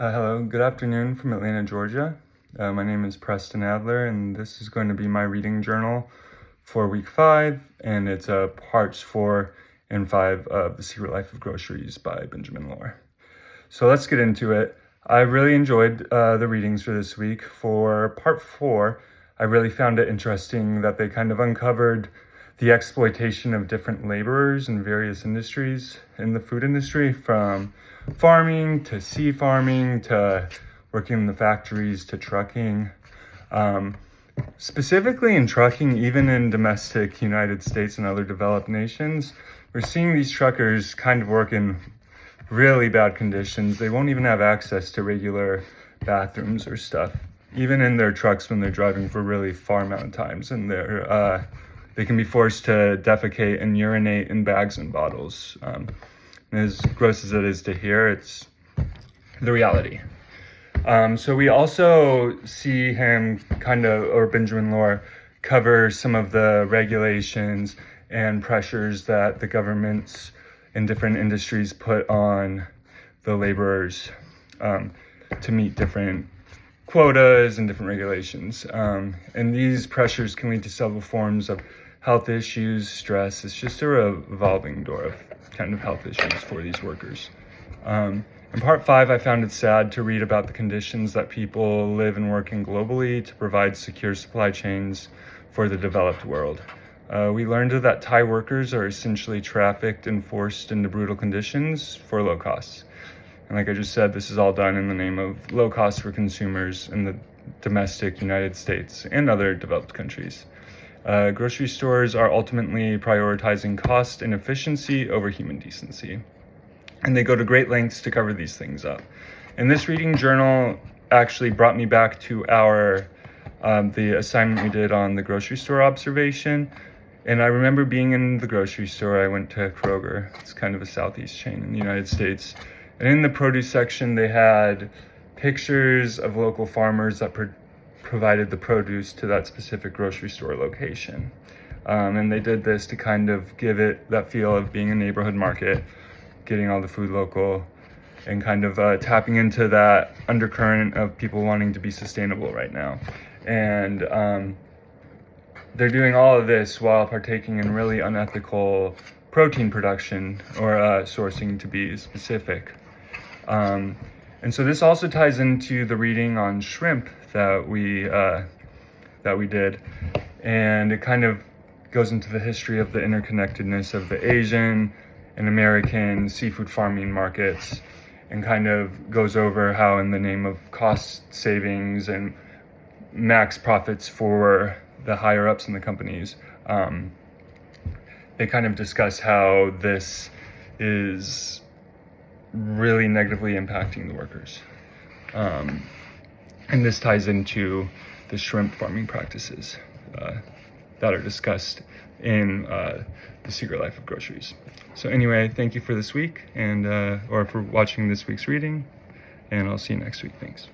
Hello, good afternoon from Atlanta, Georgia. My name is Preston Adler, and this is going to be my reading journal for week 5, and it's parts 4 and 5 of The Secret Life of Groceries by Benjamin Lohr. So let's get into it. I really enjoyed the readings for this week. For part 4, I really found it interesting that they kind of uncovered the exploitation of different laborers in various industries in the food industry, from farming to sea farming to working in the factories to trucking. Specifically in trucking, even in domestic United States and other developed nations, we're seeing these truckers kind of work in really bad conditions. They won't even have access to regular bathrooms or stuff, even in their trucks when they're driving for really far amount of times, and they can be forced to defecate and urinate in bags and bottles. As gross as it is to hear, it's the reality. So we also see him or Benjamin Lohr, cover some of the regulations and pressures that the governments in different industries put on the laborers to meet different quotas and different regulations. And these pressures can lead to several forms of health issues, stress. It's just a revolving door of kind of health issues for these workers. In part 5, I found it sad to read about the conditions that people live and work in globally to provide secure supply chains for the developed world. We learned that Thai workers are essentially trafficked and forced into brutal conditions for low costs. And like I just said, this is all done in the name of low cost for consumers in the domestic United States and other developed countries. Grocery stores are ultimately prioritizing cost and efficiency over human decency. And they go to great lengths to cover these things up. And this reading journal actually brought me back to the assignment we did on the grocery store observation. And I remember being in the grocery store. I went to Kroger. It's kind of a Southeast chain in the United States. And in the produce section, they had pictures of local farmers that provided the produce to that specific grocery store location. And they did this to kind of give it that feel of being a neighborhood market, getting all the food local, and kind of tapping into that undercurrent of people wanting to be sustainable right now. And they're doing all of this while partaking in really unethical protein production, or sourcing to be specific. And so this also ties into the reading on shrimp that we did, and it kind of goes into the history of the interconnectedness of the Asian and American seafood farming markets, and kind of goes over how, in the name of cost savings and max profits for the higher ups in the companies, they kind of discuss how this is really negatively impacting the workers. And this ties into the shrimp farming practices that are discussed in The Secret Life of Groceries. So anyway, thank you for this week, and or for watching this week's reading, and I'll see you next week. Thanks.